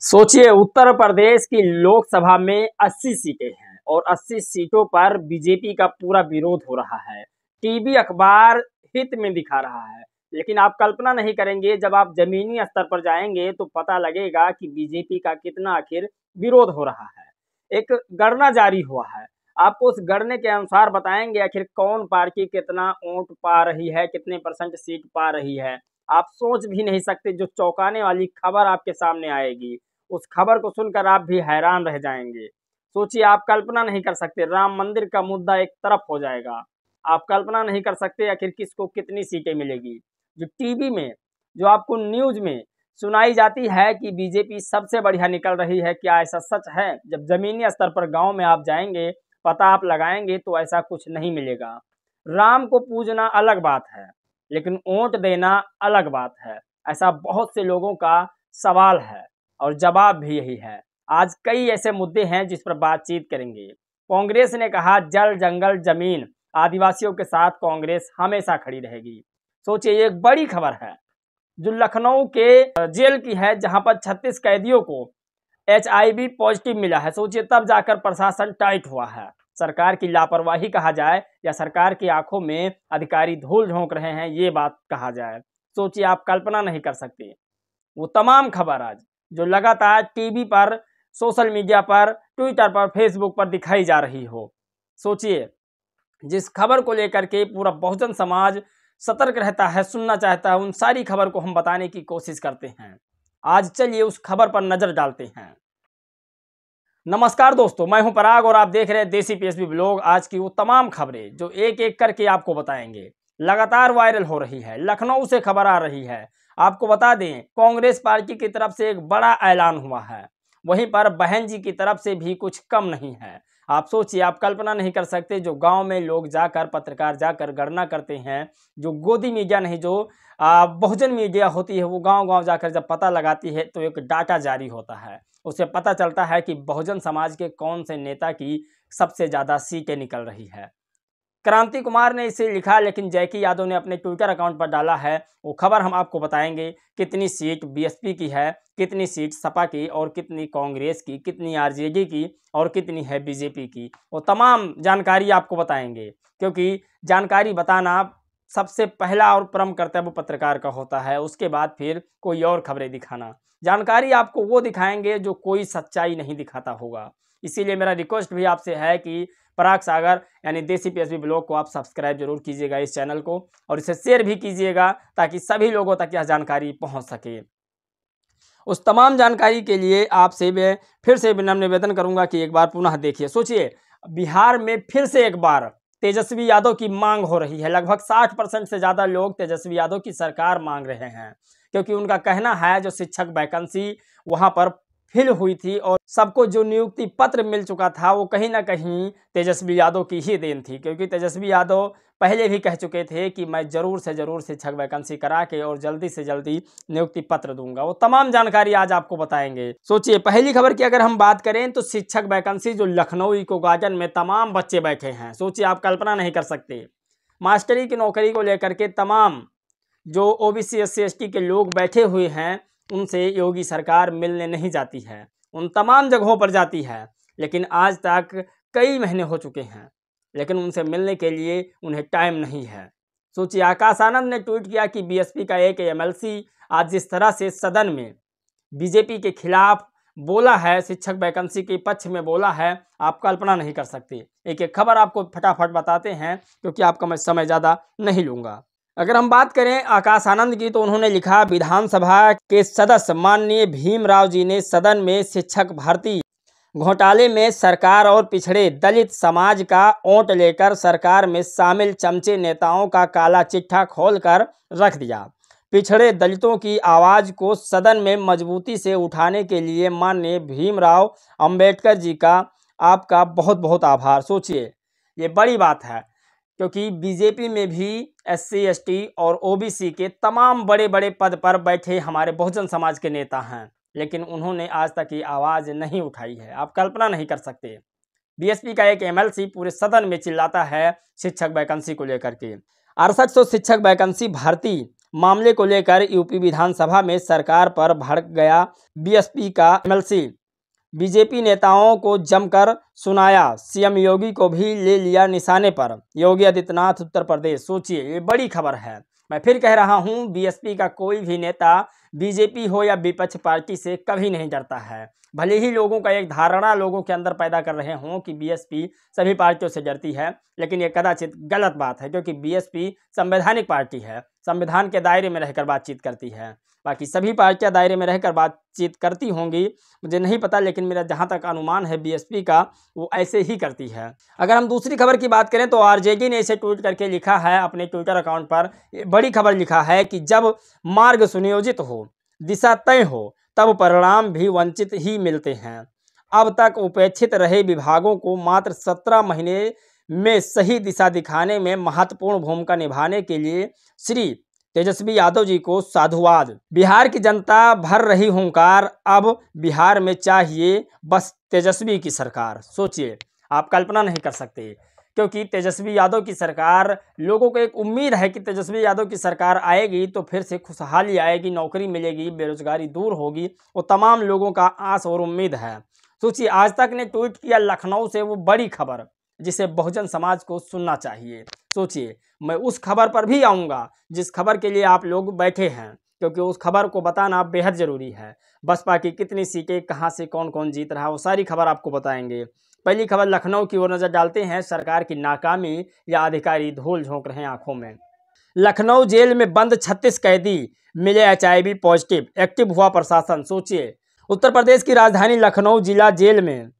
सोचिए, उत्तर प्रदेश की लोकसभा में 80 सीटें हैं और 80 सीटों पर बीजेपी का पूरा विरोध हो रहा है। टीवी अखबार हित में दिखा रहा है, लेकिन आप कल्पना नहीं करेंगे, जब आप जमीनी स्तर पर जाएंगे तो पता लगेगा कि बीजेपी का कितना आखिर विरोध हो रहा है। एक गणना जारी हुआ है, आपको उस गणने के अनुसार बताएंगे आखिर कौन पार्टी कितना वोट पा रही है, कितने परसेंट सीट पा रही है। आप सोच भी नहीं सकते, जो चौंकाने वाली खबर आपके सामने आएगी, उस खबर को सुनकर आप भी हैरान रह जाएंगे। सोचिए, आप कल्पना नहीं कर सकते, राम मंदिर का मुद्दा एक तरफ हो जाएगा। आप कल्पना नहीं कर सकते आखिर किसको कितनी सीटें मिलेगी। जो टीवी में, जो आपको न्यूज में सुनाई जाती है कि बीजेपी सबसे बढ़िया निकल रही है, क्या ऐसा सच है? जब जमीनी स्तर पर गांव में आप जाएंगे, पता आप लगाएंगे, तो ऐसा कुछ नहीं मिलेगा। राम को पूजना अलग बात है, लेकिन वोट देना अलग बात है। ऐसा बहुत से लोगों का सवाल है और जवाब भी यही है। आज कई ऐसे मुद्दे हैं जिस पर बातचीत करेंगे। कांग्रेस ने कहा, जल जंगल जमीन आदिवासियों के साथ कांग्रेस हमेशा खड़ी रहेगी। सोचिए, ये एक बड़ी खबर है जो लखनऊ के जेल की है, जहां पर 36 कैदियों को HIV पॉजिटिव मिला है। सोचिए, तब जाकर प्रशासन टाइट हुआ है। सरकार की लापरवाही कहा जाए या सरकार की आंखों में अधिकारी धूल झोंक रहे हैं, ये बात कहा जाए। सोचिए, आप कल्पना नहीं कर सकते वो तमाम खबर आज जो लगातार टीवी पर, सोशल मीडिया पर, ट्विटर पर, फेसबुक पर दिखाई जा रही हो। सोचिए, जिस खबर को लेकर के पूरा बहुजन समाज सतर्क रहता है, सुनना चाहता है, उन सारी खबर को हम बताने की कोशिश करते हैं। आज चलिए उस खबर पर नजर डालते हैं। नमस्कार दोस्तों, मैं हूं पराग और आप देख रहे हैं देसी पीएसबी ब्लॉग। आज की वो तमाम खबरें जो एक एक करके आपको बताएंगे, लगातार वायरल हो रही है। लखनऊ से खबर आ रही है। आपको बता दें, कांग्रेस पार्टी की तरफ से एक बड़ा ऐलान हुआ है, वहीं पर बहन जी की तरफ से भी कुछ कम नहीं है। आप सोचिए, आप कल्पना नहीं कर सकते, जो गांव में लोग जाकर, पत्रकार जाकर गणना करते हैं, जो गोदी मीडिया नहीं, जो बहुजन मीडिया होती है, वो गांव गांव जाकर जब पता लगाती है तो एक डाटा जारी होता है। उससे पता चलता है कि बहुजन समाज के कौन से नेता की सबसे ज़्यादा सीटें निकल रही है। क्रांति कुमार ने इसे लिखा, लेकिन जैकी यादव ने अपने ट्विटर अकाउंट पर डाला है। वो खबर हम आपको बताएंगे, कितनी सीट बीएसपी की है, कितनी सीट सपा की, और कितनी कांग्रेस की, कितनी आरजेडी की, और कितनी है बीजेपी की। वो तमाम जानकारी आपको बताएंगे, क्योंकि जानकारी बताना सबसे पहला और परम कर्तव्य पत्रकार का होता है। उसके बाद फिर कोई और खबरें दिखाना। जानकारी आपको वो दिखाएंगे जो कोई सच्चाई नहीं दिखाता होगा। इसीलिए मेरा रिक्वेस्ट भी आपसे है कि पराग सागर यानी देसी पीएसबी ब्लॉग को आप सब्सक्राइब जरूर कीजिएगा, इस चैनल को, और इसे शेयर भी कीजिएगा ताकि सभी लोगों तक यह जानकारी पहुंच सके। उस तमाम जानकारी के लिए आपसे मैं फिर से विनम्र निवेदन करूंगा कि एक बार पुनः देखिए। सोचिए, बिहार में फिर से एक बार तेजस्वी यादव की मांग हो रही है। लगभग 60% से ज़्यादा लोग तेजस्वी यादव की सरकार मांग रहे हैं, क्योंकि उनका कहना है जो शिक्षक वैकेंसी वहां पर फिल हुई थी और सबको जो नियुक्ति पत्र मिल चुका था, वो कहीं ना कहीं तेजस्वी यादव की ही देन थी। क्योंकि तेजस्वी यादव पहले भी कह चुके थे कि मैं ज़रूर से ज़रूर शिक्षक वैकेंसी करा के और जल्दी से जल्दी नियुक्ति पत्र दूंगा। वो तमाम जानकारी आज आपको बताएंगे। सोचिए, पहली खबर की अगर हम बात करें तो शिक्षक वैकेंसी जो लखनऊ इको गार्डन में तमाम बच्चे बैठे हैं। सोचिए, आप कल्पना नहीं कर सकते, मास्टरी की नौकरी को लेकर के तमाम जो ओबीसी SC ST के लोग बैठे हुए हैं, उनसे योगी सरकार मिलने नहीं जाती है। उन तमाम जगहों पर जाती है, लेकिन आज तक कई महीने हो चुके हैं, लेकिन उनसे मिलने के लिए उन्हें टाइम नहीं है। सोचिए, आकाश आनंद ने ट्वीट किया कि बीएसपी का एक MLC आज जिस तरह से सदन में बीजेपी के खिलाफ बोला है, शिक्षक वैकेंसी के पक्ष में बोला है, आप कल्पना नहीं कर सकते। एक एक खबर आपको फटाफट बताते हैं, क्योंकि आपका मैं समय ज़्यादा नहीं लूँगा। अगर हम बात करें आकाश आनंद की, तो उन्होंने लिखा, विधानसभा के सदस्य माननीय भीमराव जी ने सदन में शिक्षक भर्ती घोटाले में सरकार और पिछड़े दलित समाज का वोट लेकर सरकार में शामिल चमचे नेताओं का काला चिट्ठा खोलकर रख दिया। पिछड़े दलितों की आवाज़ को सदन में मजबूती से उठाने के लिए माननीय भीमराव अंबेडकर जी का आपका बहुत बहुत आभार। सोचिए, ये बड़ी बात है, क्योंकि बीजेपी में भी SC ST और OBC के तमाम बड़े बड़े पद पर बैठे हमारे बहुजन समाज के नेता हैं, लेकिन उन्होंने आज तक ये आवाज़ नहीं उठाई है। आप कल्पना नहीं कर सकते, बीएसपी का एक MLC पूरे सदन में चिल्लाता है शिक्षक वैकेंसी को लेकर के। 6800 शिक्षक वैकेंसी भर्ती मामले को लेकर यूपी विधानसभा में सरकार पर भड़क गया बीएसपी का एमएलसी। बीजेपी नेताओं को जमकर सुनाया, सीएम योगी को भी ले लिया निशाने पर। योगी आदित्यनाथ उत्तर प्रदेश। सोचिए, ये बड़ी खबर है। मैं फिर कह रहा हूँ, बीएसपी का कोई भी नेता बीजेपी हो या विपक्ष पार्टी से कभी नहीं डरता है। भले ही लोगों का एक धारणा लोगों के अंदर पैदा कर रहे हों कि बीएसपी सभी पार्टियों से डरती है, लेकिन ये कदाचित गलत बात है, क्योंकि बीएसपी संवैधानिक पार्टी है, संविधान के दायरे में रहकर बातचीत करती है। बाकी सभी पार्टियां दायरे में रहकर बातचीत करती होंगी, मुझे नहीं पता, लेकिन मेरा जहां तक अनुमान है बीएसपी का, वो ऐसे ही करती है। अगर हम दूसरी खबर की बात करें तो आरजेडी ने इसे ट्वीट करके लिखा है अपने ट्विटर अकाउंट पर, बड़ी खबर लिखा है कि जब मार्ग सुनियोजित हो, दिशा तय हो, तब परिणाम भी वंचित ही मिलते हैं। अब तक उपेक्षित रहे विभागों को मात्र 17 महीने में सही दिशा दिखाने में महत्वपूर्ण भूमिका निभाने के लिए श्री तेजस्वी यादव जी को साधुवाद। बिहार की जनता भर रही हुंकार, अब बिहार में चाहिए बस तेजस्वी की सरकार। सोचिए, आप कल्पना नहीं कर सकते, क्योंकि तेजस्वी यादव की सरकार, लोगों को एक उम्मीद है कि तेजस्वी यादव की सरकार आएगी तो फिर से खुशहाली आएगी, नौकरी मिलेगी, बेरोजगारी दूर होगी, वो तमाम लोगों का आस और उम्मीद है। सोचिए, आज तक ने ट्वीट किया लखनऊ से वो बड़ी खबर जिसे बहुजन समाज को सुनना चाहिए। सोचिए, मैं उस खबर पर भी आऊँगा जिस खबर के लिए आप लोग बैठे हैं, क्योंकि उस खबर को बताना बेहद ज़रूरी है। बसपा की कितनी सीटें, कहाँ से कौन कौन जीत रहा है, वो सारी खबर आपको बताएंगे। पहली खबर लखनऊ की ओर नजर डालते हैं। सरकार की नाकामी या अधिकारी धूल झोंक रहे हैं आंखों में। लखनऊ जेल में बंद 36 कैदी मिले एचआईवी पॉजिटिव, एक्टिव हुआ प्रशासन। सोचिए, उत्तर प्रदेश की राजधानी लखनऊ जिला जेल में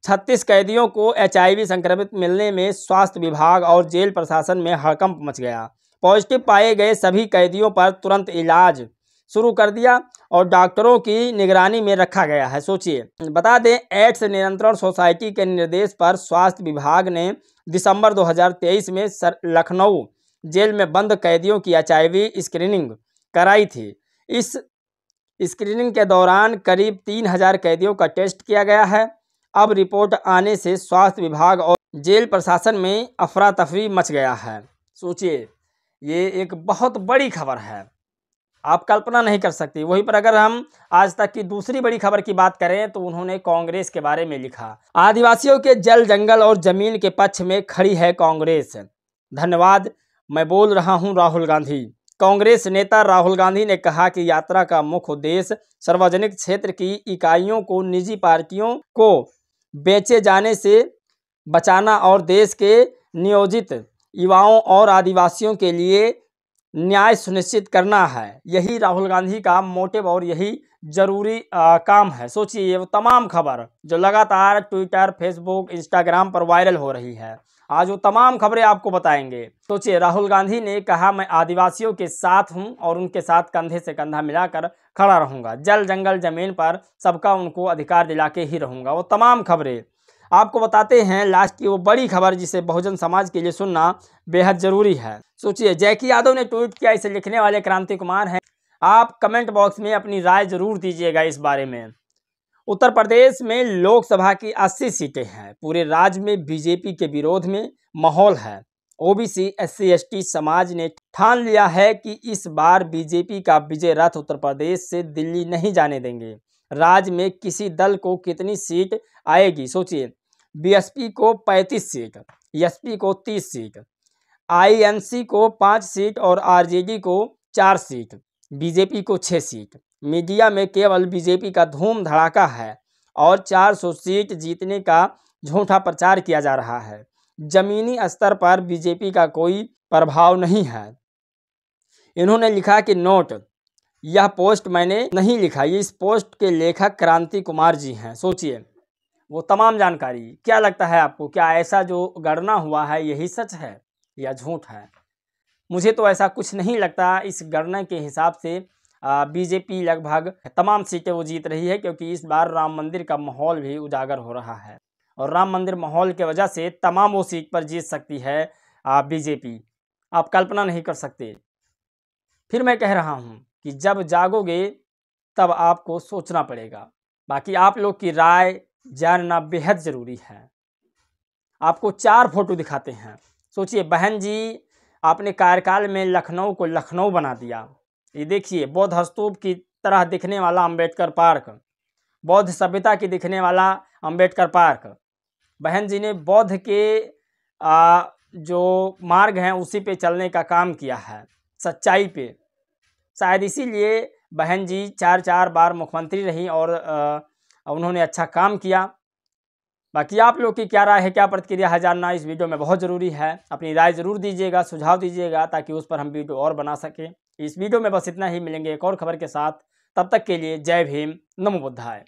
36 कैदियों को एचआईवी संक्रमित मिलने में स्वास्थ्य विभाग और जेल प्रशासन में हड़कंप मच गया। पॉजिटिव पाए गए सभी कैदियों पर तुरंत इलाज शुरू कर दिया और डॉक्टरों की निगरानी में रखा गया है। सोचिए, बता दें, एड्स नियंत्रण सोसाइटी के निर्देश पर स्वास्थ्य विभाग ने दिसंबर 2023 में लखनऊ जेल में बंद कैदियों की एचआईवी स्क्रीनिंग कराई थी। इस स्क्रीनिंग के दौरान करीब 3000 कैदियों का टेस्ट किया गया है। अब रिपोर्ट आने से स्वास्थ्य विभाग और जेल प्रशासन में अफरा तफरी मच गया है। सोचिए, ये एक बहुत बड़ी खबर है, आप कल्पना नहीं कर सकती। वहीं पर अगर हम आज तक की दूसरी बड़ी खबर की बात करें तो उन्होंने कांग्रेस के बारे में लिखा, आदिवासियों के जल जंगल और जमीन के पक्ष में खड़ी है कांग्रेस। धन्यवाद, मैं बोल रहा हूं राहुल गांधी। कांग्रेस नेता राहुल गांधी ने कहा कि यात्रा का मुख्य उद्देश्य सार्वजनिक क्षेत्र की इकाइयों को निजी पार्टियों को बेचे जाने से बचाना और देश के नियोजित युवाओं और आदिवासियों के लिए न्याय सुनिश्चित करना है। यही राहुल गांधी का मोटिव और यही जरूरी काम है। सोचिए, ये वो तमाम खबर जो लगातार ट्विटर, फेसबुक, इंस्टाग्राम पर वायरल हो रही है, आज वो तमाम खबरें आपको बताएंगे। सोचिए, राहुल गांधी ने कहा, मैं आदिवासियों के साथ हूं और उनके साथ कंधे से कंधा मिलाकर खड़ा रहूंगा। जल जंगल जमीन पर सबका उनको अधिकार दिला के ही रहूंगा। वो तमाम खबरें आपको बताते हैं। लास्ट की वो बड़ी खबर जिसे बहुजन समाज के लिए सुनना बेहद जरूरी है। सोचिए, जैकी यादव ने ट्वीट किया, इसे लिखने वाले क्रांति कुमार हैं। आप कमेंट बॉक्स में अपनी राय जरूर दीजिएगा इस बारे में। उत्तर प्रदेश में लोकसभा की 80 सीटें हैं। पूरे राज्य में बीजेपी के विरोध में माहौल है। ओबीसी, एससी, एसटी समाज ने ठान लिया है कि इस बार बीजेपी का विजय रथ उत्तर प्रदेश से दिल्ली नहीं जाने देंगे। राज्य में किसी दल को कितनी सीट आएगी? सोचिए, बीएसपी को 35 सीट, एसपी को 30 सीट, आईएनसी को 5 सीट और आरजेडी को 4 सीट, बीजेपी को 6 सीट। मीडिया में केवल बीजेपी का धूम धड़ाका है और 400 सीट जीतने का झूठा प्रचार किया जा रहा है। जमीनी स्तर पर बीजेपी का कोई प्रभाव नहीं है। इन्होंने लिखा कि नोट, यह पोस्ट मैंने नहीं लिखा, ये इस पोस्ट के लेखक क्रांति कुमार जी हैं। सोचिए, वो तमाम जानकारी। क्या लगता है आपको, क्या ऐसा जो गणना हुआ है यही सच है या झूठ है? मुझे तो ऐसा कुछ नहीं लगता। इस गणना के हिसाब से बीजेपी लगभग तमाम सीटें वो जीत रही है, क्योंकि इस बार राम मंदिर का माहौल भी उजागर हो रहा है और राम मंदिर माहौल के वजह से तमाम वो सीट पर जीत सकती है बीजेपी। आप कल्पना नहीं कर सकते। फिर मैं कह रहा हूँ कि जब जागोगे तब आपको सोचना पड़ेगा। बाकी आप लोग की राय जानना बेहद ज़रूरी है। आपको 4 फोटो दिखाते हैं। सोचिए, बहन जी, आपने कार्यकाल में लखनऊ को लखनऊ बना दिया। ये देखिए बौद्ध स्तूप की तरह दिखने वाला अंबेडकर पार्क, बौद्ध सभ्यता की दिखने वाला अंबेडकर पार्क। बहन जी ने बौद्ध के जो मार्ग हैं उसी पे चलने का काम किया है, सच्चाई पे। शायद इसीलिए बहन जी 4 बार मुख्यमंत्री रही और उन्होंने अच्छा काम किया। बाकी आप लोग की क्या राय है, क्या प्रतिक्रिया है, जानना इस वीडियो में बहुत ज़रूरी है। अपनी राय ज़रूर दीजिएगा, सुझाव दीजिएगा, ताकि उस पर हम वीडियो और बना सकें। इस वीडियो में बस इतना ही, मिलेंगे एक और खबर के साथ। तब तक के लिए जय भीम, नमो बुद्धाय।